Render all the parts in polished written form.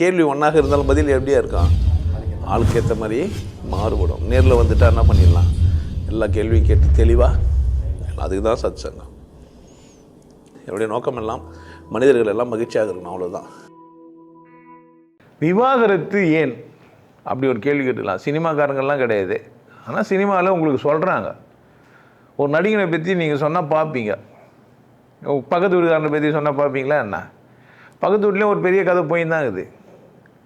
கேள்வி ஒன்றாக இருந்தாலும் பதில் எப்படியா இருக்கும், ஆளுக்கு ஏற்ற மாதிரி மாறுபடும். நேரில் வந்துட்டால் என்ன பண்ணிடலாம், எல்லா கேள்வியும் கேட்டு தெளிவாக. அதுக்கு தான் சத் சங்கம். என்னுடைய நோக்கம் எல்லாம் மனிதர்கள் எல்லாம் மகிழ்ச்சியாக இருக்கணும், அவ்வளோதான். விவாகரத்து ஏன் அப்படி ஒரு கேள்வி கேட்டுக்கலாம். சினிமாக்காரங்கள்லாம் கிடையாது, ஆனால் சினிமாவில் உங்களுக்கு சொல்கிறாங்க. ஒரு நடிகனை பற்றி நீங்கள் சொன்னால் பார்ப்பீங்க, பக்கத்து வீட்டுக்காரனை பற்றி சொன்னால் பார்ப்பீங்களா என்ன? பக்கத்து வீட்லேயும் ஒரு பெரிய கதை போயின்னு தான் இருக்குது.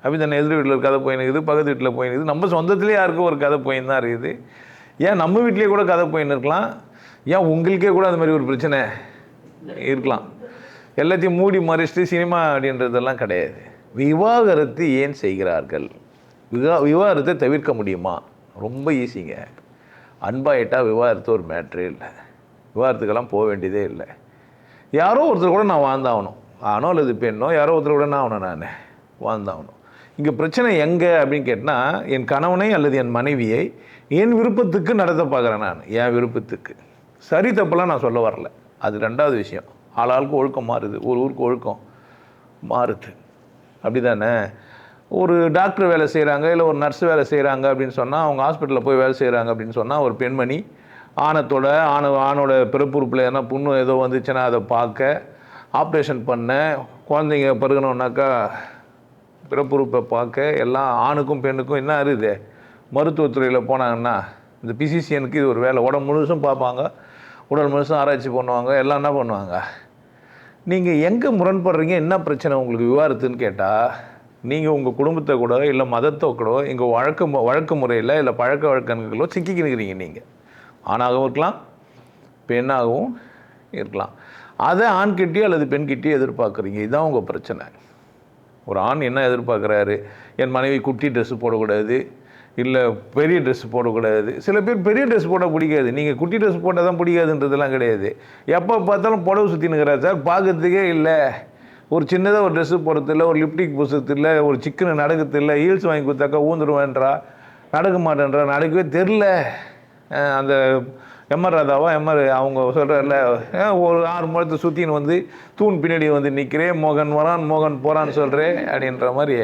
அப்படி தானே, எதிர் வீட்டில் ஒரு கதை போயின்னு, பக்கத்து வீட்டில் போயின்னு, நம்ம சொந்தத்துலேயே யாருக்கும் ஒரு கதை போயின்னு தான் இருக்குது. ஏன் நம்ம வீட்லேயே கூட கதை போயின்னு இருக்கலாம், ஏன் உங்களுக்கே கூட அது மாதிரி ஒரு பிரச்சனை இருக்கலாம். எல்லாத்தையும் மூடி மறைச்சிட்டு சினிமா அப்படின்றதெல்லாம் கிடையாது. விவாகரத்து ஏன் செய்கிறார்கள்? விவாகரத்தை தவிர்க்க முடியுமா? ரொம்ப ஈஸிங்க. அன்பாயிட்டால் விவாகரத்து ஒரு மேட்ரே இல்லை, விவாகரத்துக்கெல்லாம் போக வேண்டியதே இல்லை. யாரோ ஒருத்தர் கூட நான் வாழ்ந்தாகணும், ஆனோ அல்லது பெண்ணோ யாரோ ஒருத்தர் கூட நான் ஆகணும், நான் வாழ்ந்தாகணும். இங்கே பிரச்சனை எங்கே அப்படின்னு கேட்டால், என் கணவனை அல்லது என் மனைவியை என் விருப்பத்துக்கு நடத்த பார்க்குறேன் நான், என் விருப்பத்துக்கு. சரி தப்பெல்லாம் நான் சொல்ல வரல, அது ரெண்டாவது விஷயம். ஆளாளுக்கு ஒழுக்கம் மாறுது, ஒரு ஊருக்கு ஒழுக்கம் மாறுது, அப்படி தானே? ஒரு டாக்டர் வேலை செய்கிறாங்க, இல்லை ஒரு நர்ஸ் வேலை செய்கிறாங்க அப்படின்னு சொன்னால், அவங்க ஹாஸ்பிட்டலில் போய் வேலை செய்கிறாங்க அப்படின்னு சொன்னால், ஒரு பெண்மணி ஆணோட பிறப்புறுப்பில் எதனா புண்ணு ஏதோ வந்துச்சுன்னா அதை பார்க்க, ஆப்ரேஷன் பண்ண, குழந்தைங்க பிறகுனோன்னாக்கா பிறப்புறுப்பை பார்க்க, எல்லாம் ஆணுக்கும் பெண்ணுக்கும் என்ன இருக்குது. மருத்துவத்துறையில் போனாங்கன்னா இந்த பிசிசியனுக்கு இது ஒரு வேலை. உடம்பு முழுசும் பார்ப்பாங்க, உடல் முழுசும் ஆராய்ச்சி பண்ணுவாங்க, எல்லாம் என்ன பண்ணுவாங்க. நீங்கள் எங்கே முரண்படுறீங்க, என்ன பிரச்சனை உங்களுக்கு விவாகரத்துன்னு கேட்டால், நீங்கள் உங்கள் குடும்பத்தை கூட இல்லை மதத்தை கூட எங்கள் வழக்கு முறையில் இல்லை பழக்க வழக்கங்களோ சிக்கிக்கினுக்கிறீங்க. நீங்கள் ஆணாகவும் இருக்கலாம், பெண்ணாகவும் இருக்கலாம். அதை ஆண்கிட்டே அல்லது பெண்கிட்டே எதிர்பார்க்குறீங்க. இதுதான் உங்கள் பிரச்சனை. ஒரு ஆண் என்ன எதிர்பார்க்குறாரு, என் மனைவி குட்டி ட்ரெஸ்ஸு போடக்கூடாது, இல்லை பெரிய ட்ரெஸ் போடக்கூடாது. சில பேர் பெரிய ட்ரெஸ் போட பிடிக்காது, நீங்கள் குட்டி ட்ரெஸ் போட்டால் தான் பிடிக்காதுன்றதெல்லாம் கிடையாது. எப்போ பார்த்தாலும் புடவை சுற்றினுக்கிறார் சார், பார்க்கறதுக்கே இல்லை, ஒரு சின்னதாக ஒரு ட்ரெஸ்ஸு போடுறதில்ல, ஒரு லிப்டிக் பூசத்தில்லை, ஒரு சிக்கனை நடக்கிறதில்லை, ஹீல்ஸ் வாங்கி கொடுத்தாக்கா ஊந்துருவேன்றா, நடக்க மாட்டேன்றா, நடக்கவே தெரில. அந்த எம்ஆர் ராதாவா அவங்க சொல்கிறல்ல, ஒரு 6 முழத்தை சுற்றின்னு வந்து தூண் பின்னாடி வந்து நிற்கிறேன், மோகன் வரான் மோகன் போகிறான்னு சொல்கிறேன் அப்படின்ற மாதிரி.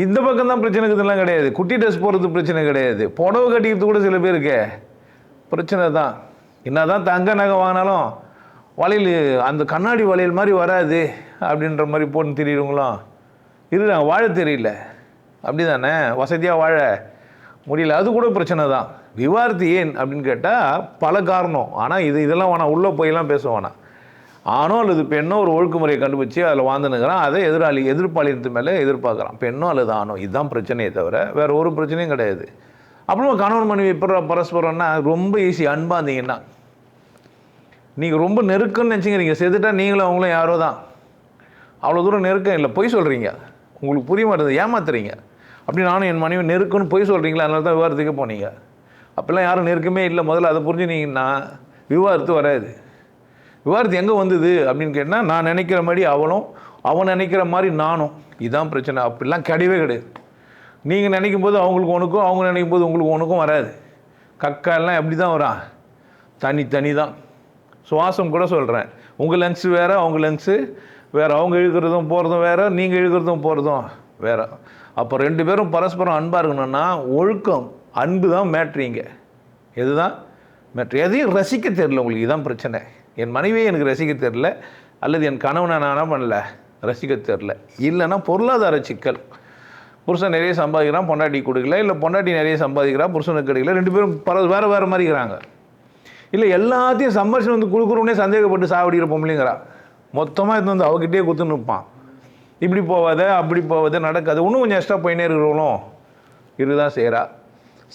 இந்த பக்கம் தான் பிரச்சனை இருக்குதுலாம் கிடையாது. குட்டி ட்ரெஸ் போடுறது பிரச்சனை கிடையாது, புடவை கட்டிக்கிறது கூட சில பேருக்கு பிரச்சனை தான். என்ன தான் தங்க நகை வாங்கினாலும் வளையல் அந்த கண்ணாடி வளையல் மாதிரி வராது அப்படின்ற மாதிரி போட்டு தெரியுறவங்களாம் இருக்கிறாங்க. வாழ தெரியல, அப்படி தானே, வசதியாக வாழ முடியல, அது கூட பிரச்சனை தான். விவாகரத்து ஏன் அப்படின்னு கேட்டால் பல காரணம். ஆனால் இதெல்லாம் வேணாம், உள்ளே போயெல்லாம் பேச வேணாம். ஆணோ அல்லது பெண்ணோ ஒரு ஒழுங்குமுறையை கண்டுபிடிச்சி அதில் வாழ்ந்துனுக்கிறான், அதை எதிர்ப்பாளினத்து மேலே எதிர்பார்க்குறான், பெண்ணோ அல்லது ஆணோ. இதுதான் பிரச்சனையே தவிர வேறு ஒரு பிரச்சனையும் கிடையாது. அப்புறமா கணவன் மனைவி பரஸ்பரம்னா ரொம்ப ஈஸி. அன்பாக இருந்தீங்கன்னா, நீங்கள் ரொம்ப நெருக்கம்னு நினச்சிக்கிறீங்க, செத்துட்டா நீங்களும் அவங்களும் யாரோ தான், அவ்வளோ தூரம் நெருக்கம் இல்லை. பொய் சொல்கிறீங்க, உங்களுக்கு புரிய மாட்டேது, ஏமாத்துறீங்க. அப்படி நானும் என் மனைவி நெருக்கம்னு பொய் சொல்கிறீங்களா, அதனால தான் விவாகரத்துக்கு போனீங்க. அப்போல்லாம் யாரும் நெருக்கமே இல்லை. முதல்ல அதை புரிஞ்சுனீங்கன்னா விவாகரத்து வராது. விவாகரத்து எங்கே வந்தது அப்படின்னு கேட்டால், நான் நினைக்கிற மாதிரி அவன் நினைக்கிற மாதிரி நானும், இதுதான் பிரச்சனை. அப்படிலாம் கிடையவே கிடையாது. நீங்கள் நினைக்கும் போது அவங்களுக்கு ஒன்றுக்கும், அவங்க நினைக்கும் போது உங்களுக்கு ஒன்றுக்கும் வராது. கக்காலாம் எப்படி தான் வரான், தனி தான். சுவாசம் கூட சொல்கிறேன், உங்கள் லென்ஸு வேறு, அவங்க லென்ஸு வேறு, அவங்க இழுக்கிறதும் போகிறதும் வேறு, நீங்கள் இழுக்கிறதும் போகிறதும் வேறு. அப்போ 2 பேரும் பரஸ்பரம் அன்பாக இருக்கணும்னா ஒழுக்கம், அன்பு தான் மேட்ரிங்க. எதுதான் மேட்ரு? எதையும் ரசிக்க தெரியல உங்களுக்கு, இதுதான் பிரச்சனை. என் மனைவியை எனக்கு ரசிக்க தெரில, அல்லது என் கணவனை நான் என்ன பண்ணல, ரசிக்க தெரில. இல்லைன்னா பொருளாதார சிக்கல். புருஷன் நிறைய சம்பாதிக்கிறான், பொண்டாட்டி கொடுக்கல, இல்லை பொண்டாட்டி நிறைய சம்பாதிக்கிறான், புருஷனுக்கு கிடைக்கல, 2 பேரும் வேறு மாதிரி இருக்கிறாங்க. இல்லை எல்லாத்தையும் சம்பாரிச்சு வந்து கொடுக்குறோன்னே சந்தேகப்பட்டு சாவடிக்கிற பொம்பளைங்கிறா. மொத்தமாக இது வந்து அவகிட்டே குத்து நிற்பான். இப்படி போவாத அப்படி போவாத நடக்காது, இன்னும் கொஞ்சம் எக்ஸ்ட்ரா போயினே இருக்கிறவங்களும் இதுதான் செய்கிறா.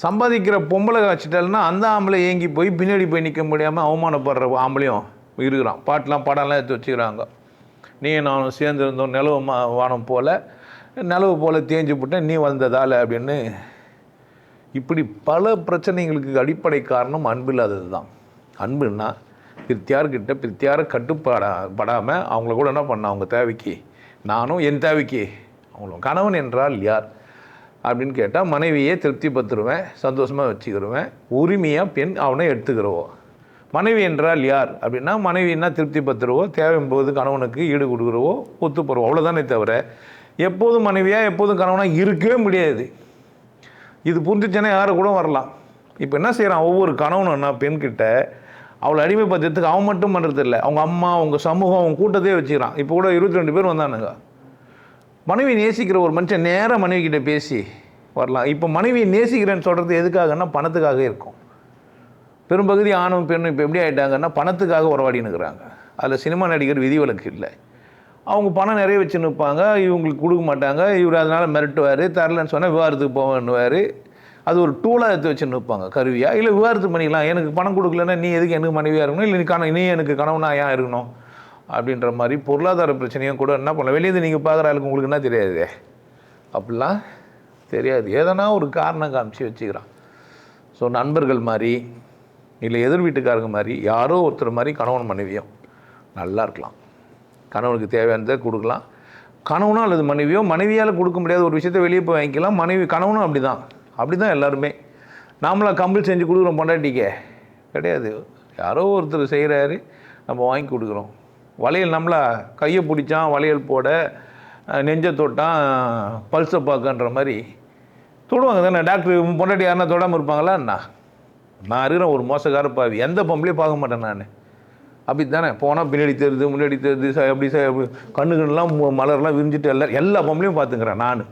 சம்பாதிக்கிற பொம்பளை வச்சுட்டாலுன்னா அந்த ஆம்பளை ஏங்கி போய் பின்னாடி போய் நிற்க முடியாமல் அவமானப்படுற ஆம்பளையும் இருக்கிறான். படம்லாம் எடுத்து வச்சுக்கிறாங்க. நீ நானும் சேர்ந்துருந்தோம் நிலவு வானம் போல், நிலவு போல் தேஞ்சு போட்டேன் நீ வந்ததால் அப்படின்னு. இப்படி பல பிரச்சனைகளுக்கு அடிப்படை காரணம் அன்பு இல்லாதது தான். அன்புன்னா பிரித்தியாரை கட்டுப்படாமல் அவங்கள கூட என்ன பண்ண, அவங்க தேவைக்கு நானும் என் தேவைக்கு அவங்களும். கணவன் என்றால் யார் அப்படின்னு கேட்டால், மனைவியை திருப்திப்படுத்துருவேன், சந்தோஷமாக வச்சுக்கிடுவேன், உரிமையாக பெண் அவனை எடுத்துக்கிறவோ. மனைவி என்றால் யார் அப்படின்னா, மனைவின்னா திருப்திப்படுத்துருவோ, தேவையும் போது கணவனுக்கு ஈடு கொடுக்குறவோ, ஒத்து போகிறவோ, அவ்வளோதானே தவிர எப்போதும் மனைவியாக எப்போதும் கணவனாக இருக்கவே முடியாது. இது புரிஞ்சிச்சேன்னா யாரை கூட வரலாம். இப்போ என்ன செய்கிறான் ஒவ்வொரு கணவனும்னா பெண்கிட்ட அவளை அடிமைப்படுத்துறதுக்கு அவன் மட்டும் பண்ணுறது இல்லை, அவங்க அம்மா, அவங்க சமூகம், அவங்க கூட்டத்தையே வச்சுக்கிறான். இப்போ கூட 22 பேர் வந்தானுங்க. மனைவி நேசிக்கிற ஒரு மனுஷன் நேராக மனைவி கிட்டே பேசி வரலாம். இப்போ மனைவியை நேசிக்கிறேன்னு சொல்கிறது எதுக்காகன்னா பணத்துக்காக இருக்கும். பெரும்பகுதி ஆணும் பெண்ணும் இப்போ எப்படி ஆகிட்டாங்கன்னா பணத்துக்காக உறவாடினுக்கிறாங்க. அதில் சினிமா நடிகர் விதிவிலக்கு இல்லை. அவங்க பணம் நிறைய வச்சு நிற்பாங்க, இவங்களுக்கு கொடுக்க மாட்டாங்க, இவர் அதனால் மிரட்டுவார், தரலன்னு சொன்னால் விவாதத்துக்கு போவேன்னுவார். அது ஒரு டூலாக எடுத்து வச்சு நிற்பாங்க, கருவியாக. இல்லை விவாதத்துக்கு பண்ணிக்கலாம், எனக்கு பணம் கொடுக்கலன்னா நீ எதுக்கு எனக்கு மனைவியாக இருக்கணும், இல்லை நீ எனக்கு கணவனாக ஏன் இருக்கணும் அப்படின்ற மாதிரி பொருளாதார பிரச்சனையும் கூட என்ன பண்ணலாம். வெளியே நீங்கள் பார்க்குற ஆளுக்கு உங்களுக்கு என்ன தெரியாது, அப்படிலாம் தெரியாது. எதனா ஒரு காரணம் காமிச்சு வச்சுக்கிறான். ஸோ நண்பர்கள் மாதிரி இல்லை எதிர் வீட்டுக்காரங்க மாதிரி யாரோ ஒருத்தர் மாதிரி கணவன் மனைவியும் நல்லா இருக்கலாம். கணவனுக்கு தேவையானதை கொடுக்கலாம். கணவனோ அல்லது மனைவியோ மனைவியால் கொடுக்க முடியாத ஒரு விஷயத்தை வெளியே போய் வாங்கிக்கலாம். கணவனும் அப்படி தான் எல்லாருமே. நாமளாக கம்பல் செஞ்சு கொடுக்குறோம் பொண்டாட்டிக்கே கிடையாது. யாரோ ஒருத்தர் செய்கிறாரு, நம்ம வாங்கி கொடுக்குறோம். வளையல் நம்மளா கையை பிடிச்சான் வளையல் போட, நெஞ்சை தொட்டான் பல்ஸை பார்க்கன்ற மாதிரி தொடுவாங்க தானே. டாக்டர் பொண்டாட்டி யாருன்னா தொடாமல் இருப்பாங்களா? நான் இருக்கிறேன் ஒரு மோசக்கார பாவி, எந்த பொம்பளையும் பார்க்க மாட்டேன் நான். அப்படி தானே போனால் பின்னாடி தெரியுது, முன்னாடி தெரியுது, அப்படி கண்ணுகள்லாம் மலர்லாம் விரிஞ்சிட்டு எல்லா பொம்பளையும் பார்த்துக்கிறேன் நான்.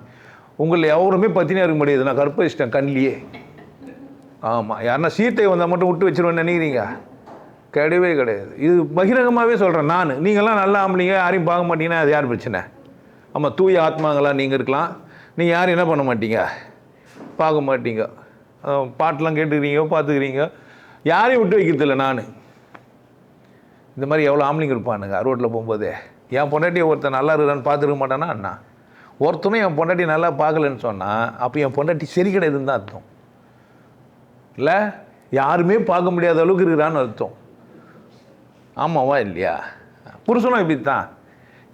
உங்களில் எவருமே பத்தினியாக இருக்க முடியாது, நான் கற்பழிச்சிட்டேன் கண்ணிலேயே. ஆமாம், யாருன்னா சீட்டை வந்தால் மட்டும் விட்டு வச்சிருவேன்னு நினைக்கிறீங்க? கிடையவே கிடையாது. இது பகிரங்கமாகவே சொல்கிறேன் நான். நீங்கள்லாம் நல்லா ஆம்பளைங்க, யாரையும் பார்க்க மாட்டீங்கன்னா அது யார் பிரச்சனை? ஆமாம், தூய ஆத்மாங்களா நீங்கள் இருக்கலாம். நீங்கள் யாரும் என்ன பண்ண மாட்டீங்க, பார்க்க மாட்டீங்க. பாட்டெலாம் கேட்டுக்கிறீங்க, பார்த்துக்கிறீங்க, யாரையும் விட்டு வைக்கிறதில்ல நான். இந்த மாதிரி எவ்வளோ ஆம்பளைங்க இருப்பானுங்க ரோட்டில் போகும்போதே. என் பொண்டாட்டியை ஒருத்தன் நல்லா இருக்கிறான்னு பார்த்துருக்க மாட்டானா அண்ணா? ஒருத்தனும் என் பொண்டாட்டி நல்லா பார்க்கலன்னு சொன்னால் அப்போ என் பொண்டாட்டி சரி கிடையாதுன்னு தான் அர்த்தம். இல்லை, யாருமே பார்க்க முடியாத அளவுக்கு இருக்கிறான்னு அர்த்தம். ஆமாவா இல்லையா? புருஷனும் இப்படி தான்.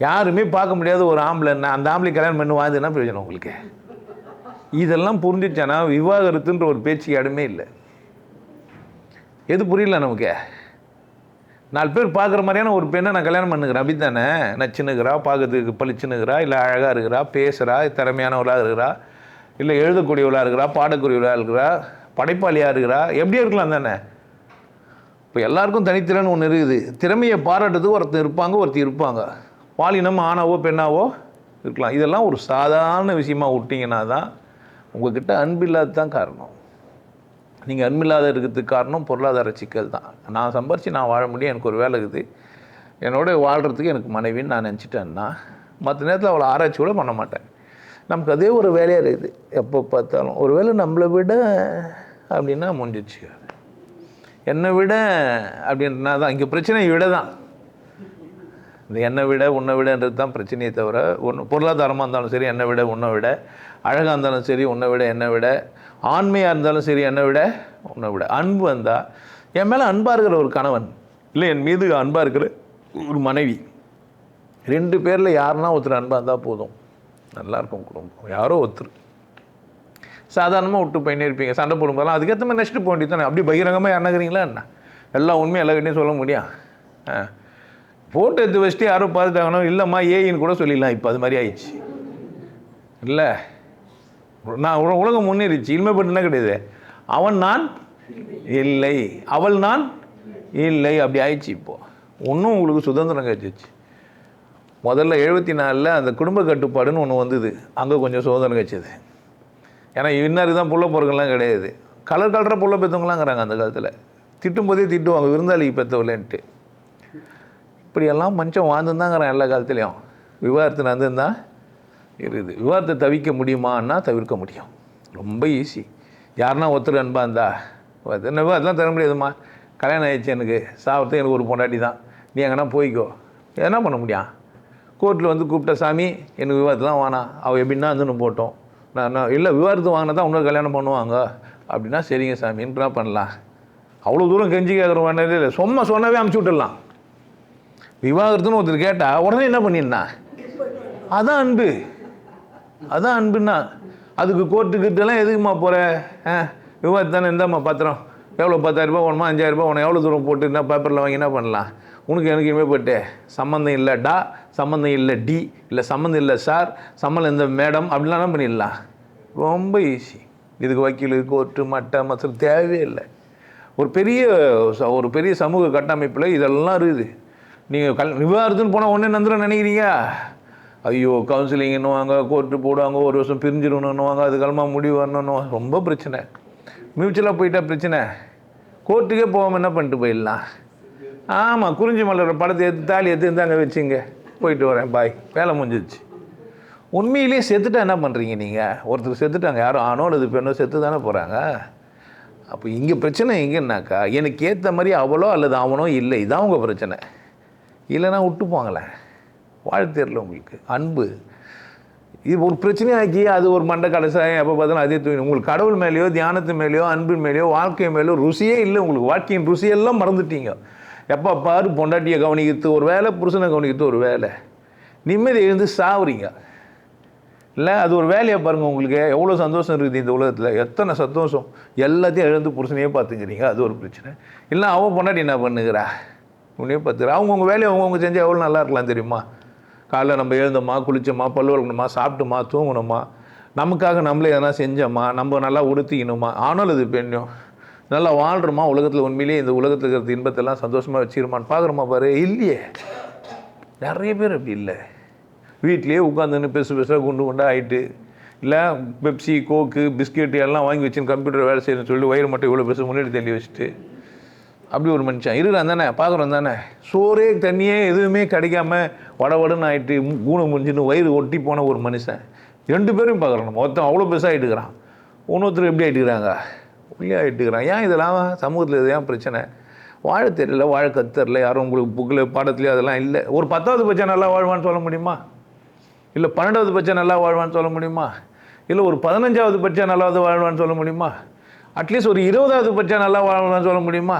யாருமே பார்க்க முடியாத ஒரு ஆம்பளைன்னா அந்த ஆம்பளை கல்யாணம் பண்ணி வாழ்ந்துன்னா பிரயோஜனம் உங்களுக்கு? இதெல்லாம் புரிஞ்சிச்சானா விவாகரத்துன்ற ஒரு பேச்சுக்கு இடமே இல்லை. எது புரியல நமக்கு? 4 பேர் பார்க்குற மாதிரியான ஒரு பெண்ணை நான் கல்யாணம் பண்ணுக்கிறேன், அப்படி தானே? நச்சுன்னுக்கிறா, பார்க்கறதுக்கு பளிச்சுன்னுக்கிறா, இல்லை அழகாக இருக்கிறா, பேசுகிறா, திறமையானவளாக இருக்கிறா, இல்லை எழுதக்கூடியவளாக இருக்கிறா, பாடக்கூடியவளாக இருக்கிறா, படைப்பாளியாக இருக்கிறா, எப்படியே இருக்கலாம் தானே? இப்போ எல்லாருக்கும் தனித்திறன் ஒன்று இருக்குது. திறமையை பாராட்டுறதுக்கு ஒருத்தர் இருப்பாங்க. பாலினம் ஆணாவோ பெண்ணாவோ இருக்கலாம். இதெல்லாம் ஒரு சாதாரண விஷயமாக விட்டிங்கன்னா தான் உங்கள்கிட்ட அன்பில்லாது தான் காரணம். நீங்கள் அன்பில்லாத இருக்கிறதுக்கு காரணம் பொருளாதார சிக்கல் தான். நான் சம்பாரித்து நான் வாழ முடியும், எனக்கு ஒரு வேலை இருக்குது, என்னோட வாழ்கிறதுக்கு எனக்கு மனைவின்னு நான் நினச்சிட்டேன்னா மற்ற நேரத்தில் அவளை ஆராய்ச்சி கூட பண்ண மாட்டேன். நமக்கு அதே ஒரு வேலையாக இருக்குது. எப்போ பார்த்தாலும் ஒரு வேலை நம்மளை விட அப்படின்னா முடிஞ்சிச்சு. என்னை விட அப்படின்னா தான் இங்கே பிரச்சனை. விட தான் இந்த என்னை விட உன்னை விடன்றது தான் பிரச்சனையே தவிர, பொருளாதாரமாக இருந்தாலும் சரி என்னை விட உன்னை விட, அழகாக இருந்தாலும் சரி உன்னை விட என்னை விட, ஆண்மையாக இருந்தாலும் சரி என்னை விட உன்னை விட. அன்பு வந்தால் என் மேலே அன்பாக இருக்கிற ஒரு கணவன், இல்லை என் மீது அன்பாக இருக்கிற ஒரு மனைவி, 2 பேரில் யாருன்னா ஒருத்தர் அன்பாக இருந்தால் போதும், நல்லாயிருக்கும் குடும்பம். யாரோ ஒருத்தர் சாதாரணமாக விட்டு போயின்னே இருப்பீங்க, சண்டை போடும்போதெல்லாம் அதுக்கேற்ற மாதிரி நெக்ஸ்ட்டு போக வேண்டியது தானே. அப்படி பகிரங்கமாக என்னங்கிறீங்களா என்ன? எல்லா உண்மையும் எல்லாக்கிட்டையும் சொல்ல முடியும்? ஃபோட்டோ எடுத்து வச்சுட்டு யாரும் பார்த்துட்டாங்கன்னா இல்லைம்மா ஏன்னு கூட சொல்லிடலாம். இப்போ அது மாதிரி ஆயிடுச்சு இல்லை? நான் உலகம் முன்னேறிச்சு. இனிமேப்பட்டு என்ன கிடையாது, அவன் நான் இல்லை, அவள் நான் இல்லை, அப்படி ஆயிடுச்சு. இப்போது ஒன்றும் உங்களுக்கு சுதந்திரம் கிடைச்சிச்சு. முதல்ல 74 அந்த குடும்ப கட்டுப்பாடுன்னு ஒன்று வந்தது, அங்கே கொஞ்சம் சுதந்திரம் கிடைச்சது. ஏன்னா இன்னாருக்கு தான் புள்ள பொறுக்கெல்லாம் கிடையாது, கலராக புள்ள பெற்றவங்களாங்கிறாங்க. அந்த காலத்தில் திட்டும்போதே திட்டுவாங்க, விருந்தாளிக்கு பெற்றவங்களேன்ட்டு. இப்படியெல்லாம் மனுஷன் வாழ்ந்துருந்தாங்கிறான் எல்லா காலத்துலேயும். விவாகரத்து நடந்துருந்தான் இருக்குது. விவாதத்தை தவிர்க்க முடியுமான்னா தவிர்க்க முடியும், ரொம்ப ஈஸி. யாருன்னா ஒருத்தர் அன்பா இருந்தா அதெல்லாம் தர முடியாதுமா, கல்யாணம் ஆயிடுச்சு எனக்கு, சாப்பிட்டு எனக்கு ஒரு பொண்டாட்டி தான், நீ எங்கன்னா போய்க்கோ, என்ன பண்ண முடியும்? கோர்ட்டில் வந்து கூப்பிட்ட சாமி எனக்கு விவாதத்துலாம் வேணாம், அவள் எப்படின்னா வந்துன்னு போட்டோம், நான் இல்லை விவாதத்து வாங்கினா தான் இன்னொரு கல்யாணம் பண்ணுவாங்க அப்படின்னா சரிங்க சாமின்றா பண்ணலாம். அவ்வளோ தூரம் கெஞ்சி கேட்குற வேண்டியது இல்லை, சும்மா சொன்னாவே அமுச்சு விட்டுடலாம். விவாகரத்துன்னு ஒருத்தர் கேட்டால் உடனே என்ன பண்ணிருந்தா? அதான் அன்பு, அதான் அன்புன்னா. அதுக்கு கோர்ட்டுக்கிட்டலாம் எதுக்குமா போகிற? விவாதத்து தானே, இந்தாம்மா பத்திரம், எவ்வளோ 10,000 ரூபா வேணுமா, 5,000 ரூபா வேணும், எவ்வளோ தூரம் போட்டு என்ன பேப்பரில் வாங்கி என்ன பண்ணலாம், உனக்கு எனக்கு இனிமே போட்டு சம்மந்தம் இல்லைடா, சம்மந்தம் இல்லை டி, இல்லை சம்மந்தம் இல்லை சார், சம்மந்தம் இந்த மேடம், அப்படிலாம் பண்ணிடலாம். ரொம்ப ஈஸி. இதுக்கு வக்கீல், கோர்ட்டு, மட்டை மசல் தேவையே இல்லை. ஒரு பெரிய சமூக கட்டமைப்பில் இதெல்லாம் இருக்குது. நீங்கள் விவாதத்துன்னு போனால் ஒன்றே நந்துடும் நினைக்கிறீங்க. ஐயோ கவுன்சிலிங் என்னவாங்க, கோர்ட்டு போடுவாங்க, ஒரு வருஷம் பிரிஞ்சிடணுன்னுவாங்க, அதுக்கெல்லாம் முடிவு வரணுன்னு ரொம்ப பிரச்சனை. மியூச்சுவலாக போயிட்டால் பிரச்சனை, கோர்ட்டுக்கே போகாமல் என்ன பண்ணிட்டு போயிடலாம். ஆமாம், குறிஞ்சி மலர் படத்தை எடுத்து தாலி எடுத்து அங்கே வச்சுங்க, போயிட்டு வரேன் பாய், வேலை முடிஞ்சிச்சு. உண்மையிலேயே செத்துட்டா என்ன பண்ணுறீங்க நீங்கள்? ஒருத்தர் செத்துட்டாங்க, யாரும் ஆணோ அல்லது பெண்ணோ செத்து தானே போகிறாங்க. அப்போ இங்கே பிரச்சனை எங்கன்னாக்கா, எனக்கு ஏற்ற மாதிரி அவளோ அல்லது அவனோ இல்லை, இதான் உங்கள் பிரச்சனை. இல்லைன்னா விட்டு போங்களேன், வாழ்த்தேரில் உங்களுக்கு அன்பு இது ஒரு பிரச்சனையாக்கி அது ஒரு மண்டை கடைசாயம் எப்போ பார்த்தாலும் அதே தூக்கி உங்களுக்கு கடவுள் மேலேயோ தியானத்து மேலேயோ அன்பின் மேலேயோ வாழ்க்கை மேலேயோ ருசியே இல்லை. உங்களுக்கு வாழ்க்கையின் ருசியெல்லாம் மறந்துட்டீங்க. எப்போ பாரு பொண்டாட்டியை கவனிக்கிறது ஒரு வேலை, புருஷனை கவனிக்கிறது ஒரு வேலை, நிம்மதி எழுந்து சாவுறீங்க இல்லை. அது ஒரு வேலையை பாருங்கள், உங்களுக்கு எவ்வளோ சந்தோஷம் இருக்குது இந்த உலகத்தில், எத்தனை சந்தோஷம். எல்லாத்தையும் எழுந்து புருஷனையே பார்த்துக்கிறீங்க, அது ஒரு பிரச்சனை. இல்லை அவன் பொண்டாட்டி என்ன பண்ணுகிறா, உன்னையே பார்த்துக்கிறா. அவங்கவுங்க வேலையை அவங்கவுங்க செஞ்சால் எவ்வளோ நல்லா இருக்கலாம் தெரியுமா? காலைல நம்ம எழுந்தோமா, குளித்தோமா, பல்லு வளர்க்கணுமா, சாப்பிட்டோமா, தூங்கணுமா, நமக்காக நம்மளே எதனா செஞ்சோமா, நம்ம நல்லா உடுத்திக்கணுமா, ஆனாலும் அது பெண்ணும் நல்லா வாழ்கிறோமா, உலகத்தில் உண்மையிலேயே இந்த உலகத்தில் இருக்கிற இன்பத்தெல்லாம் சந்தோஷமாக வச்சுக்கிறோமான்னு பார்க்குறோமா பாரு. இல்லையே, நிறைய பேர் அப்படி இல்லை. வீட்லேயே உட்காந்துன்னு பெருசாக குண்டு ஆகிட்டு, இல்லை பெப்சி, கோக்கு, பிஸ்கெட்டு எல்லாம் வாங்கி வச்சுன்னு கம்ப்யூட்டர் வேலை செய்யணும்னு சொல்லி வயிறு மட்டும் இவ்வளோ பெருசு முன்னாடி தள்ளி வச்சுட்டு அப்படி ஒரு மனுஷன் இருக்கிறான் தானே, பார்க்குறோம் தானே. சோறே தண்ணியே எதுவுமே கிடைக்காம வடவடன்னு ஆகிட்டு கூணை முடிஞ்சுன்னு வயிறு ஒட்டி போன ஒரு மனுஷன் 2 பேரும் பார்க்குறோம். நம்ம ஒருத்தன் அவ்வளோ பெருசாக ஆகிட்டுக்கிறான், இன்னொருத்தர் எப்படி ஆகிட்டுக்கிறாங்க, உள்ளே ஆகிட்டுக்கிறான். ஏன் இதெல்லாம் சமூகத்தில் இது ஏன் பிரச்சனை? வாழ தெரியல, வாழ கத்தரில், யாரும் உங்களுக்கு புக்கில் பாடத்துலேயோ அதெல்லாம் இல்லை. ஒரு 10வது பட்சம் நல்லா வாழ்வான்னு சொல்ல முடியுமா? இல்லை 12வது பட்சம் நல்லா வாழ்வான்னு சொல்ல முடியுமா? இல்லை ஒரு 15வது பட்சம் நல்லாவது வாழ்வான்னு சொல்ல முடியுமா? அட்லீஸ்ட் ஒரு 20வது பட்சம் நல்லா வாழ்வான்னு சொல்ல முடியுமா?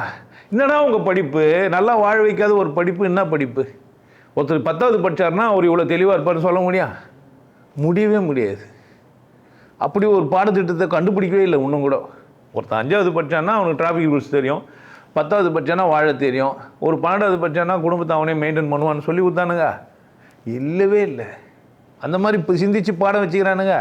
என்னடா உங்கள் படிப்பு நல்லா வாழ வைக்காத ஒரு படிப்பு, என்ன படிப்பு? ஒருத்தர் 10வது படித்தார்னா அவர் இவ்வளோ தெளிவாக இருப்பார்னு சொல்ல முடியவே முடியாது. அப்படி ஒரு பாடத்திட்டத்தை கண்டுபிடிக்கவே இல்லை இன்னும் கூட. ஒருத்தர் 5வது படித்தான்னா அவனுக்கு டிராஃபிக் ரூல்ஸ் தெரியும், 10வது படித்தானா வாழ தெரியும், ஒரு 12வது படித்தானா குடும்பத்தை அவனே மெயின்டைன் பண்ணுவான்னு சொல்லி கொடுத்தானுங்க? இல்லவே இல்லை. அந்த மாதிரி இப்போ சிந்திச்சு பாடம் வச்சுக்கிறானுங்க?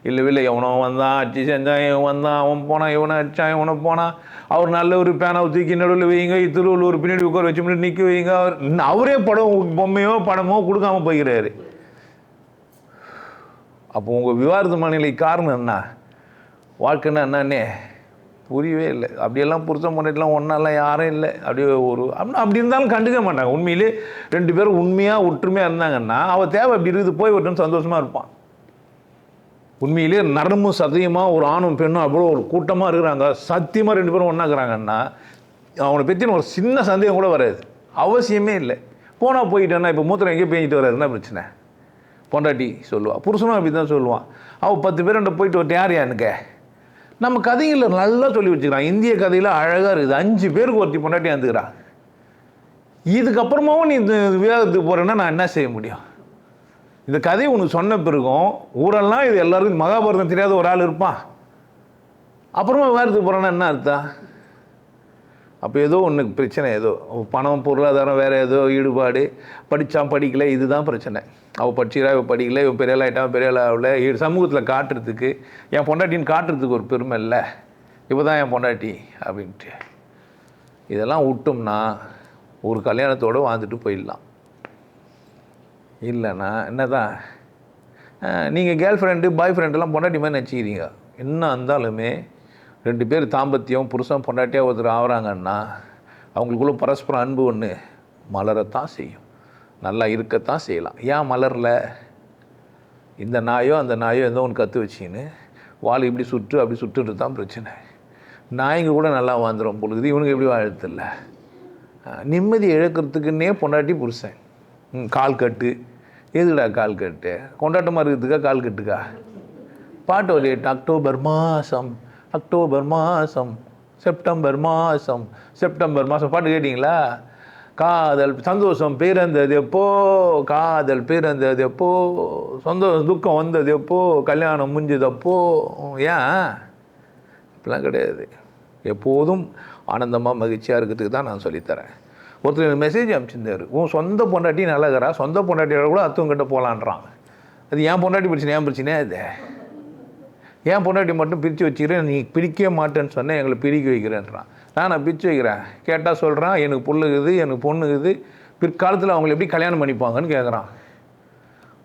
இல்லவே இல்லை. எவனோ வந்தான், அச்சு செஞ்சான், இவன் வந்தான், அவன் போனான், இவனை அடித்தான், இவனை போனான், அவர் நல்ல ஒரு பேனாவை தூக்கி நடுவில் வைங்க, திருவள்ளுவர் ஒரு பின்னாடி உட்கார வச்சு முன்னாடி நிற்க வைங்க, அவரே படம் பொம்மையோ படமோ கொடுக்காம போய்கிறாரு. அப்போ உங்கள் விவாத மனநிலை காரணம் என்ன? வாழ்க்கைன்னா என்னன்னே புரியவே இல்லை. அப்படியெல்லாம் புருஷன் பண்ணிட்டுலாம் ஒன்றாலாம் யாரும் இல்லை. அப்படியே அப்படி இருந்தாலும் கண்டுக்க மாட்டாங்க. உண்மையிலே 2 பேரும் உண்மையாக ஒற்றுமையாக இருந்தாங்கன்னா அவள் தேவை அப்படி இருக்குது, போய் விட்டுன்னு சந்தோஷமாக இருப்பான். உண்மையிலே நரம்பும் சத்தியமாக ஒரு ஆணும் பெண்ணும் அவ்வளோ ஒரு கூட்டமாக இருக்கிறாங்க, சத்தியமாக 2 பேரும் ஒன்றாக்குறாங்கன்னா அவனை பற்றின ஒரு சின்ன சந்தேகம் கூட வராது. அவசியமே இல்லை. போனால் போயிட்டேன்னா இப்போ மூத்திரம் எங்கேயும் பேஞ்சிட்டு வராதுன்னா பிரச்சனை. பொண்டாட்டி சொல்லுவாள், புருஷனும் அப்படி தான் சொல்லுவான். அவள் 10 பேர் போயிட்டு வரட்டு யார் யானுக்க? நம்ம கதைகளில் நல்லா சொல்லி வச்சுக்கிறான். இந்திய கதையில் அழகாக இருக்குது. 5 பேருக்கு ஒருத்தி பொண்டாட்டி வந்துக்கிறான். இதுக்கப்புறமாவும் நீ இந்த விவாதத்துக்கு போகிறேன்னா நான் என்ன செய்ய முடியும்? இந்த கதையை உனக்கு சொன்ன பிறகும் ஊரெல்லாம் இது எல்லாருக்கும் மகாபாரதம் தெரியாத ஒரு ஆள் இருப்பான். அப்புறமா விவாதத்துக்கு போகிறேன்னா என்ன அர்த்தம்? அப்போ ஏதோ ஒன்று பிரச்சனை, ஏதோ பணம், பொருளாதாரம், வேறு ஏதோ ஈடுபாடு, படித்தான் படிக்கலை, இதுதான் பிரச்சனை. அவள் படிச்சிடா, இவள் படிக்கலை, இவன் பெரிய ஆளாயிட்டான், பெரிய ஆளாவில் சமூகத்தில் காட்டுறதுக்கு, என் பொண்டாட்டின்னு காட்டுறதுக்கு ஒரு பெருமை இல்லை, இப்போ தான் என் பொண்டாட்டி அப்படின்ட்டு. இதெல்லாம் விட்டோம்னா ஒரு கல்யாணத்தோடு வாழ்ந்துட்டு போயிடலாம். இல்லைன்னா என்ன தான் நீங்கள் கேர்ள் ஃப்ரெண்டு பாய் ஃப்ரெண்டெல்லாம் பொண்டாட்டி மாதிரி நினச்சிக்கிறீங்க. என்ன இருந்தாலுமே 2 பேர் தாம்பத்தியம் புருஷன் பொண்டாட்டியாக ஒருத்தர் ஆகிறாங்கன்னா அவங்களுக்குள்ள பரஸ்பரம் அன்பு ஒன்று மலரத்தான் செய்யும், நல்லா இருக்கத்தான் செய்யலாம். ஏன் மலரில்? இந்த நாயோ அந்த நாயோ ஏதோ ஒன்று கற்று வச்சின்னு வால் இப்படி சுற்று அப்படி சுற்றுன்றது தான் பிரச்சனை. நாய்ங்க கூட நல்லா வாழ்ந்துடும் பொழுது, இவனுக்கு எப்படி வாழறதில்ல? நிம்மதி இழக்கிறதுக்குன்னே பொண்டாட்டி புருஷன் கால் கட்டு. எதுடா கால் கட்டு? கொண்டாட்டமாக இருக்கிறதுக்கா கால் கட்டுக்கா? பாட்டு வழியிட்டு அக்டோபர் மாதம், அக்டோபர் மாதம், செப்டம்பர் மாதம், செப்டம்பர் மாதம் பாட்டு கேட்டிங்களா? காதல் சந்தோஷம் பிறந்தது எப்போ, காதல் பிறந்தது எப்போ, சந்தோஷம் துக்கம் வந்தது எப்போ, கல்யாணம் முடிஞ்சது அப்போ. ஏன்? இப்படிலாம் கிடையாது. எப்போதும் ஆனந்தமாக மகிழ்ச்சியாக இருக்கிறதுக்கு தான் நான் சொல்லித்தரேன். ஒருத்தர் எனக்கு மெசேஜ் அனுப்பிச்சிருந்தார், உன் சொந்த பொண்டாட்டி நல்லகிறா, சொந்த பொண்டாட்டியோட கூட அத்தவங்கிட்ட போகலான்றான். அது என் பொண்டாட்டி பிரச்சனை, ஏன் பிரச்சனையா இது? ஏன் பொண்டாட்டி மட்டும் பிரித்து வச்சுக்கிறேன், நீ பிரிக்கவே மாட்டேன்னு சொன்னேன், எங்களை பிரிக்க வைக்கிறேன்றான். நான் பிரித்து வைக்கிறேன். கேட்டால் சொல்கிறான், எனக்கு பொண்ணுக்குது, எனக்கு பொண்ணுக்குது, பிற்காலத்தில் அவங்களை எப்படி கல்யாணம் பண்ணிப்பாங்கன்னு கேட்குறான்.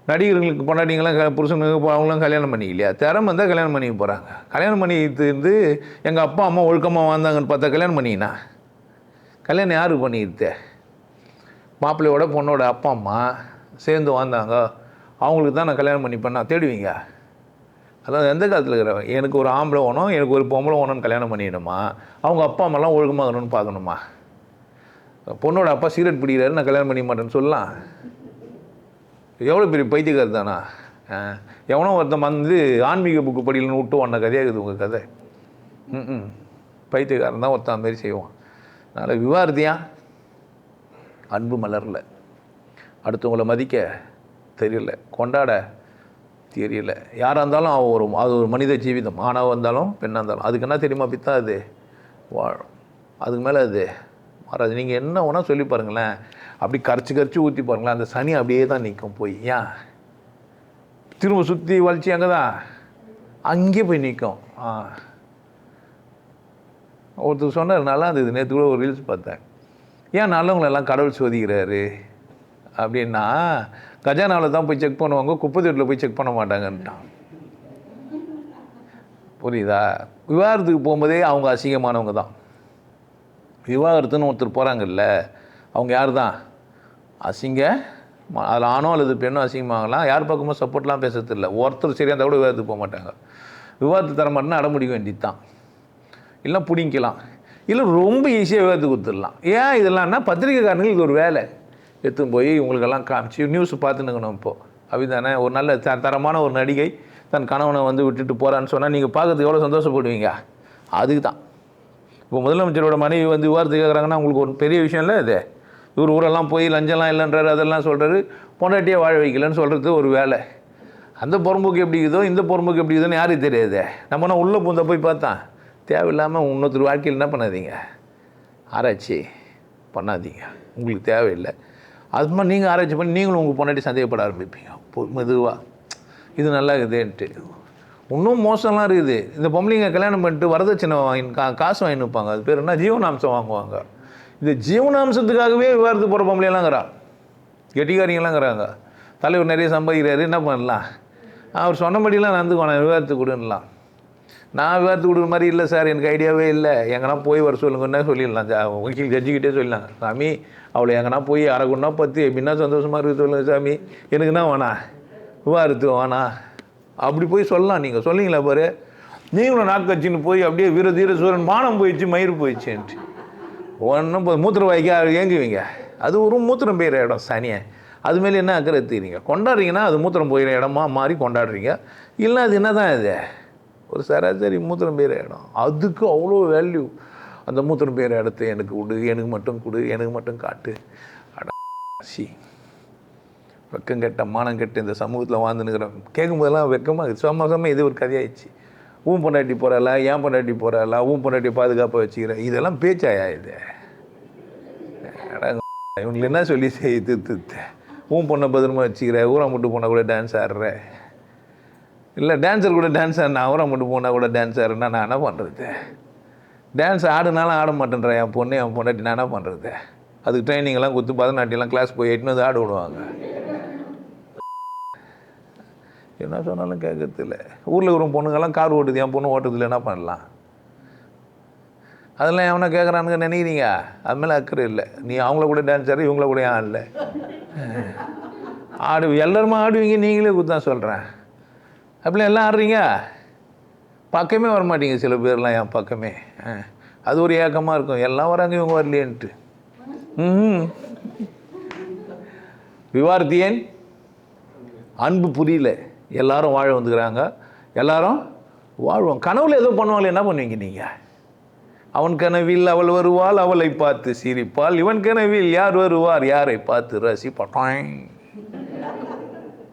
நடிகர்களுக்கு பொண்டாட்டிங்களாம் புருஷனுக்கு அவங்களாம் கல்யாணம் பண்ணிக்கலையா? திறமை இருந்தால் கல்யாணம் பண்ணிக்க போகிறாங்க. கல்யாணம் பண்ணிட்டு இருந்து எங்கள் அப்பா அம்மா ஒழுக்கமாக வாழ்ந்தாங்கன்னு பார்த்தா கல்யாணம் பண்ணிக்கினா கல்யாணம் யாருக்கு பண்ணிக்கிட்டு? மாப்பிள்ளையோட பொண்ணோட அப்பா அம்மா சேர்ந்து வாழ்ந்தாங்க, அவங்களுக்கு தான் நான் கல்யாணம் பண்ணிப்பேன் நான் தேடுவீங்க. அதாவது எந்த காலத்தில் இருக்கிறவங்க, எனக்கு ஒரு ஆம்பளை வேணும், எனக்கு ஒரு பொம்பளை வேணும்னு கல்யாணம் பண்ணிடணுமா? அவங்க அப்பா அம்மாலாம் ஒழுக்கமாக இருக்கணும்னு பார்க்கணுமா? பொண்ணோட அப்பா சிகரெட் பிடிக்கிறாரு, நான் கல்யாணம் பண்ணிக்க மாட்டேன்னு சொல்லலாம்? எவ்வளோ பெரிய பைத்தியக்காரர் தானா? எவனோ ஒருத்தன் வந்து ஆன்மீக புக்கு படிக்கலன்னு விட்டு ஒன்றை கதையாக இருக்குது உங்கள் கதை. பைத்தியக்காரன் தான் ஒருத்தன் மாரி செய்வான். அதனால் விவாரதியா அன்பு மலரல, அடுத்தவங்களை மதிக்க தெரியல, கொண்டாட தெரியல. யாராக இருந்தாலும் அது ஒரு மனித ஜீவிதம், ஆணாக இருந்தாலும் பெண்ணாக இருந்தாலும். அதுக்கு என்ன தெரியுமா பித்தா? அது வாழும், அதுக்கு மேலே அது மாறாது. நீங்கள் என்ன வேணால் சொல்லி பாருங்களேன், அப்படி கரைச்சி ஊற்றி பாருங்களேன், அந்த சனி அப்படியே தான் நிற்கும் போய். ஏன் திரும்ப சுற்றி வலிச்சு அங்கே தான் அங்கே போய் நிற்கும். ஒருத்தர் சொன்னார், நல்லா இருந்தது, நேற்று கூட ஒரு ரீல்ஸ் பார்த்தேன். ஏன் நல்லவங்களெல்லாம் கடவுள் சோதிக்கிறாரு அப்படின்னா, கஜானாவில் தான் போய் செக் பண்ணுவாங்க, குப்பைத்தொட்டில் போய் செக் பண்ண மாட்டாங்கன்ட்டான். புரியுதா? விவாகரத்துக்கு போகும்போதே அவங்க அசிங்கமானவங்க தான். விவாகரத்துன்னு ஒருத்தர் போகிறாங்கல்ல, அவங்க யார் தான் அசிங்க? அதில் ஆணோ அல்லது பெண்ணோ அசிங்கமாகலாம், யார் பக்கமும் சப்போர்ட்லாம் பேசுறது இல்லை. ஒருத்தர் சரியாக இருந்தால் கூட விவாதத்துக்கு போக மாட்டாங்க. விவாதத்து தர மாட்டேன்னா அடம்பிடிக்க வேண்டியது தான், இல்லை பிடிக்கலாம், இல்லை ரொம்ப ஈஸியாக விவாதத்துக்கு கொடுத்துடலாம். ஏன் இதெல்லாம்னா பத்திரிக்கைக்காரங்களுக்கு இது ஒரு வேலை. எடுத்துன்னு போய் இவங்களுக்கெல்லாம் காமிச்சு நியூஸ் பார்த்துன்னுக்கணும். இப்போது அப்படிதானே? ஒரு நல்ல தரமான ஒரு நடிகை தன் கணவனை வந்து விட்டுட்டு போகிறான்னு சொன்னால் நீங்கள் பார்க்கறதுக்கு எவ்வளோ சந்தோஷப்படுவீங்க? அதுக்கு தான் இப்போ முதலமைச்சரோட மனைவி வந்து விவாதத்துக்கு கேட்குறாங்கன்னா உங்களுக்கு ஒரு பெரிய விஷயம் இல்லை இது. இவர் ஊரெல்லாம் போய் லஞ்சம்லாம் இல்லைன்றாரு, அதெல்லாம் சொல்கிறாரு, பொண்டாட்டியே வாழ வைக்கலன்னு சொல்கிறது ஒரு வேலை. அந்த பொறும்புக்கு எப்படி இருக்குதோ இந்த பொறும்புக்கு எப்படி இருக்குதுன்னு யாருக்கு தெரியாது. நம்மனா உள்ளே பூந்த போய் பார்த்தா தேவையில்லாமல் இன்னொருத்தர் வாழ்க்கையில் என்ன பண்ணாதீங்க, ஆராய்ச்சி பண்ணாதீங்க, உங்களுக்கு தேவையில்லை. அது மாதிரி நீங்கள் ஆராய்ச்சி பண்ணி நீங்களும் உங்கள் பொண்டாட்டி சந்தேகப்பட ஆரம்பிப்பீங்க மெதுவாக. இது நல்லா இருக்குதுன்ட்டு. இன்னும் மோசம்லாம் இருக்குது. இந்த பொம்பளைங்க கல்யாணம் பண்ணிட்டு வரதட்சணை காசு வாங்கி நிற்பாங்க. அது பேர் என்ன, ஜீவனாம்சம் வாங்குவாங்க. இந்த ஜீவனாம்சத்துக்காகவே விவாதத்துக்கு போகிற பொம்பளையெல்லாம்ங்கிறா, கெட்டிக்காரிங்களாம்ங்கிறாங்க. தலைவர் நிறைய சம்பாதிக்கிறாரு, என்ன பண்ணலாம், அவர் சொன்னபடியெல்லாம் நடந்துக்கணும், விவாதத்துக்கு கொடுக்கலாம். நான் விவாதத்துக்கு கொடுக்குற மாதிரி இல்லை சார், எனக்கு ஐடியாவே இல்லை, எங்கன்னா போய் வர சொல்லுங்கன்னா சொல்லிடலாம். வக்கீல் ஜட்ஜிக்கிட்டே சொல்லிடலாம், சாமி அவளை எங்கன்னா போய் அரைக்குன்னா பத்து எப்படின்னா சந்தோஷமாக இருக்குது சொல்லுங்கள் சாமி, எனக்குன்னா வேணா விவாதத்து வேணா, அப்படி போய் சொல்லலாம். நீங்கள் சொல்லிங்களா பாரு, நீங்களும் நாக்கு வச்சுன்னு போய் அப்படியே வீர சூரன் மானம் போயிடுச்சு மயிர் போயிடுச்சுன்ட்டு ஒன்றும் மூத்திர வாய்க்கா ஏங்குவீங்க. அது ஒரு மூத்திரம் போயிடுற இடம் சனியை, அது மேலே என்ன அக்கறை எடுத்துக்கிறீங்க? கொண்டாடுறீங்கன்னா அது மூத்திரம் போயிடுற இடமா மாறி கொண்டாடுறீங்க. இல்லை அது என்ன தான் இது, ஒரு சராசரி மூத்திரம் போயிடுற இடம், அதுக்கு அவ்வளோ வேல்யூ. அந்த மூத்திரம் போயிடுற இடத்த எனக்கு கொடு, எனக்கு மட்டும் கொடு, எனக்கு மட்டும் காட்டு. அடாசி வெக்கம் கெட்ட மானம் கெட்ட இந்த சமூகத்தில் வாழ்ந்துனுக்கிறோம். கேட்கும்போதெல்லாம் வெக்கமாக சம இது ஒரு கதையாயிடுச்சு. ஊன் பொண்டாட்டி போகிறாளா, ஏன் பொண்டாட்டி போகிறாளா, ஊன் பொண்டாட்டி பாதுகாப்பாக வச்சுக்கிறேன், இதெல்லாம் பேச்சாயா இது? இவங்களுக்கு என்ன சொல்லி செய்து ஊன் பொண்ணை பத்திரமா வச்சுக்கிற, ஊரை மட்டும் போனால் கூட டான்ஸ் ஆடுற, இல்லை டான்ஸர் கூட டான்ஸ் ஆடினா ஊரை மட்டும் போனால் கூட டான்ஸ் ஆடுறேன்னா நான் என்ன பண்ணுறது? டான்ஸ் ஆடுனாலும் ஆட மாட்டேன்றேன் என் பொண்ணு என் பொண்டாட்டி, நான் என்ன பண்ணுறது? அதுக்கு ட்ரைனிங்கெல்லாம் கொடுத்து பரதநாட்டியெல்லாம் கிளாஸ் போய் எட்டுன்னு வந்து ஆட விடுவாங்க. என்ன சொன்னாலும் கேட்கறது இல்லை. ஊரில் இருக்கிற பொண்ணுங்கெல்லாம் கார் ஓட்டுது, என் பொண்ணு ஓட்டுறதுல என்ன பண்ணலாம்? அதெல்லாம் எவனா கேட்குறானுங்க நினைக்கிறீங்க? அது மேலே அக்கறை இல்லை. நீ அவங்கள கூட டான்ஸ் ஆடு, இவங்கள கூட ஏன் ஆடல? எல்லாருமே ஆடுவீங்க, நீங்களே குத்தான் சொல்கிறேன். அப்படிலாம் எல்லாம் ஆடுறீங்க, பக்கமே வரமாட்டீங்க சில பேர்லாம் என் பக்கமே. அது ஒரு ஏக்கமாக இருக்கும், எல்லாம் வராங்க இவங்க வரலையேன்ட்டு. விவார்த்தியன் அன்பு புரியல, எல்லாரும் வாழ வந்துக்கிறாங்க, எல்லாரும் வாழ்வோம். கனவுல ஏதோ பண்ணுவாங்க, என்ன பண்ணுவீங்க நீங்கள்? அவன் கனவில் அவள் வருவாள், அவளை பார்த்து சிரிப்பாள், இவன் கனவில் யார் வருவார், யாரை பார்த்து ரசிப்பான்.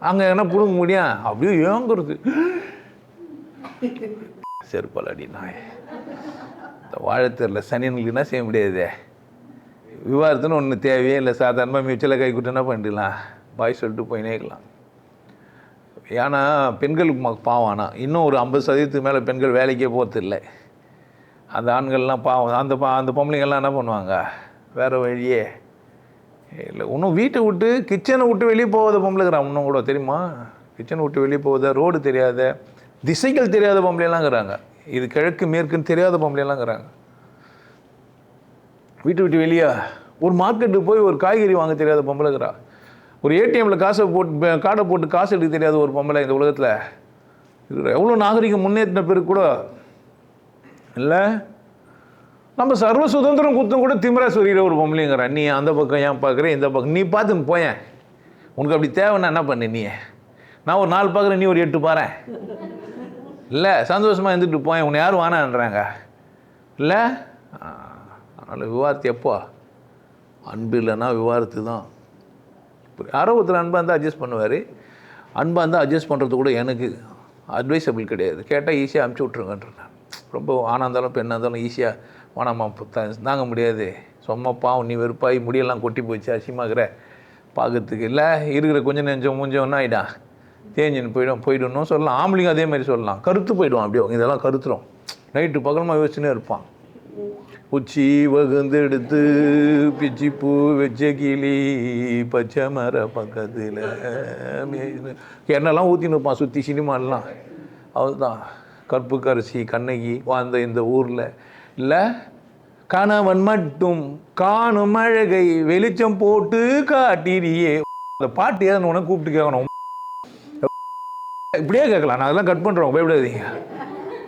அங்கே என்ன பிடுங்க முடியும்? அப்படியே ஏங்குறது செருப்பால் அடி நாய். இந்த வாழத்தரில் சனியனுக்கு என்ன செய்ய முடியாது? விவாதத்துன்னு ஒன்று தேவையே இல்லை. சாதாரணமாக மியூச்சுவலாக கை கொடுத்து என்ன பண்ணிடலாம், பாய் சொல்லிட்டு போயினே இருக்கலாம். ஏன்னா பெண்களுக்கு பாவம். ஆனால் இன்னும் ஒரு 50% மேலே பெண்கள் வேலைக்கே போகிறது இல்லை. அந்த ஆண்கள்லாம் பாவம். அந்த பொம்பளைங்கள்லாம் என்ன பண்ணுவாங்க, வேறு வழியே இல்லை. இன்னும் வீட்டை விட்டு கிச்சனை விட்டு வெளியே போகாத பொம்பளைங்கிறான் இன்னும் கூட, தெரியுமா? கிச்சனை விட்டு வெளியே போகாத, ரோடு தெரியாத, திசைகள் தெரியாத பொம்பளைலாங்கிறாங்க. இது கிழக்கு மேற்குன்னு தெரியாத பொம்பளைலாங்கிறாங்க. வீட்டு விட்டு வெளியே ஒரு மார்க்கெட்டுக்கு போய் ஒரு காய்கறி வாங்க தெரியாத பொம்பளைங்கிறா. ஒரு ஏடிஎம்மில் கார்டை போட்டு காசு எடுக்க தெரியாத ஒரு பொம்பளை இந்த உலகத்தில் இருக்கிற. எவ்வளோ நாகரிகம் முன்னேற்றின பேருக்கு கூட இல்லை. நம்ம சர்வ சுதந்திரம் கொடுத்தும் கூட திமிரா சொல்லிடுற ஒரு பொம்பளைங்கிறான். நீ அந்த பக்கம் ஏன் பார்க்குறேன், இந்த பக்கம் நீ பார்த்துன்னு போயேன், உனக்கு அப்படி தேவைன்னா என்ன பண்ணு, நீ நான் ஒரு 4 பார்க்குறேன், நீ ஒரு 8 பாறேன் இல்லை, சந்தோஷமாக இருந்துட்டு போயேன், உன்னை யாரும் வானான்றாங்க இல்லை. அதனால் விவாதத்து எப்போ, அன்பு இல்லைன்னா விவாதத்து தான். யாரோ ஒருத்தர் அன்பாக இருந்தால் அட்ஜஸ்ட் பண்ணுவார். அன்பாக இருந்தால் அட்ஜஸ்ட் பண்ணுறது கூட எனக்கு அட்வைசபிள் கிடையாது. கேட்டால் ஈஸியாக அனுப்பிச்சி விட்ருங்கன்றேன். ரொம்ப ஆணாக இருந்தாலும் பெண்ணாக இருந்தாலும் ஈஸியாக வானாமா தாங்க முடியாது, சும்மா பாவம் நீ வெறுப்பாகி முடியெல்லாம் கொட்டி போயிடுச்சு அசிமாகிற பார்க்கறதுக்கு இல்லை, இருக்கிற கொஞ்சம் நெஞ்சம் மூஞ்சம் ஒன்றும் ஆகிடான் தேஞ்சின்னு போயிடணும் சொல்லலாம். ஆம்பளைங்க அதே மாதிரி சொல்லலாம், கருத்து போயிடுவான். அப்படியே இதெல்லாம் கருத்துரும். நைட்டு பகலமாக யோசிச்சுன்னே இருப்பான். உச்சி வகுந்து எடுத்து பிச்சி பூ வச்ச கிளி பச்சை மர பக்கத்தில் எண்ணெல்லாம் ஊற்றின்னு இருப்பான் சுற்றி சினிமாலாம். அதுதான் கற்பு கரிசி கண்ணகி வாழ்ந்த இந்த ஊரில் இல்லை. கணவன் மட்டும் காணும் அழகை வெளிச்சம் போட்டு காட்டிரியே. அந்த பாட்டு ஏதாவது உனக்கு கூப்பிட்டு கேட்கணும், இப்படியே கேட்கலாம். நான் அதெல்லாம் கட் பண்ணுறோம், பயப்படாதீங்க.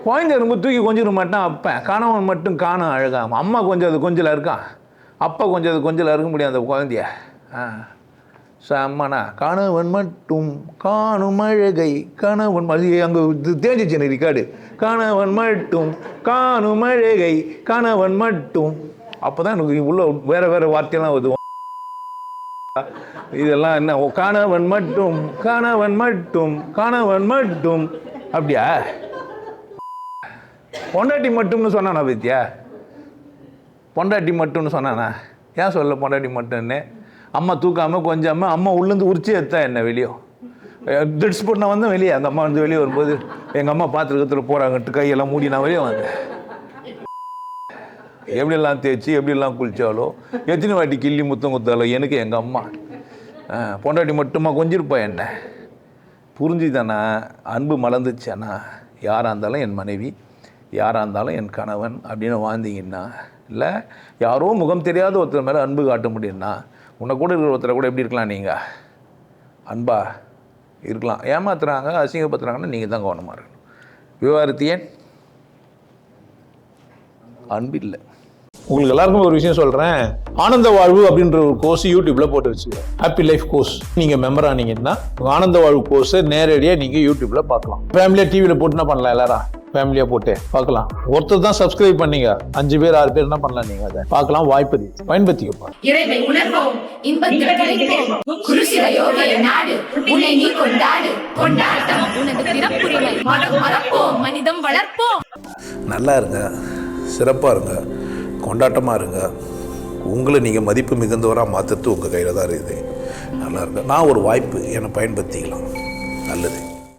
குழந்தை ரொம்ப தூக்கி கொஞ்சம் மாட்டான் அப்பன். கணவன் மட்டும் காணும் அழகாம. அம்மா கொஞ்சம் அது கொஞ்சில் இருக்கான், அப்பா கொஞ்சம் அது கொஞ்சில் இருக்க முடியாது அந்த குழந்தைய. அம்மாண்ணா கணவன் மட்டும் காணும் அழகை கணவன் அங்கே தேஞ்சிச்சு ரிக்கார்டு. கணவன் மட்டும் காணும் அழகை கணவன் மட்டும். அப்போ தான் எனக்கு உள்ள வேறு வார்த்தையெல்லாம் வருது. இதெல்லாம் என்ன, கணவன் மட்டும் கணவன் மட்டும் கணவன் மட்டும் அப்படியா? பொண்டாட்டி மட்டும்னு சொன்னானா பத்தியா? பொண்டாட்டி மட்டும்னு சொன்னானா? ஏன் சொல்ல பொண்டாட்டி மட்டும்னு? அம்மா தூக்காமல் கொஞ்சாமல் அம்மா உள்ளேருந்து உரிச்சி எடுத்தா என்ன வெளியே ட்ரெஸ் போட்டு நான் வந்தேன் வெளியே. அந்த அம்மா வந்து வெளியே வரும்போது எங்கள் அம்மா பாத்திரத்தில் போகிறாங்கட்டு கையெல்லாம் மூடி நான் வெளியே வந்தேன். எப்படியெல்லாம் தேய்ச்சி எப்படியெல்லாம் குளித்தாலோ எத்தனை வாட்டி கிள்ளி முத்தம் குத்தாலோ எனக்கு எங்கள் அம்மா. பொண்டாட்டி மட்டுமா கொஞ்சிருப்பா என்ன? புரிஞ்சுதானா? அன்பு மலர்ந்துச்சானா யாராக இருந்தாலும் என் மனைவி, யாராக இருந்தாலும் என் கணவன் அப்படின்னு வாழ்ந்தீங்கன்னா, இல்லை யாரோ முகம் தெரியாத ஒருத்தர் மேலே அன்பு காட்ட முடியும்னா, உன்னை கூட இருக்கிற ஒருத்தரை கூட எப்படி இருக்கலாம் நீங்கள்? அன்பா இருக்கலாம். ஏமாத்துறாங்க அசிங்கப்படுத்துறாங்கன்னா நீங்கள் தான் கவனமாக இருக்கணும். விவாகரத்து ஏன்? அன்பு இல்லை. உங்களுக்கு எல்லாருக்கும் ஒரு விஷயம் சொல்கிறேன். ஆனந்த வாழ்வு அப்படின்ற ஒரு கோர்ஸ் யூடியூப்பில் போட்டு வச்சுருக்கேன். Happy life course. நீங்கள் மெம்பர் ஆனீங்கன்னா ஆனந்த வாழ்வு கோர்ஸை நேரடியாக நீங்கள் யூடியூப்பில் பார்க்கலாம். ஃபேமிலியாக டிவியில் போட்டு என்ன பண்ணலாம், எல்லாரும் ஃபேமிலியாக போட்டு பார்க்கலாம். ஒருத்தர் தான் சப்ஸ்கிரைப் பண்ணீங்க, 5 பேர் 6 பேர் என்ன பண்ணலாம், நீங்கள் அதை பார்க்கலாம். வாய்ப்பு பயன்படுத்திக்கப்பா. நல்லா இருங்க, சிறப்பாக இருங்க, கொண்டாட்டமாக இருங்க. உங்களை நீங்கள் மதிப்பு மிகுந்தவராக மாற்றுறது உங்கள் கையில் தான் இருக்குது. நல்லா இருங்க. நான் ஒரு வாய்ப்பு என்னை பயன்படுத்திக்கலாம். நல்லது.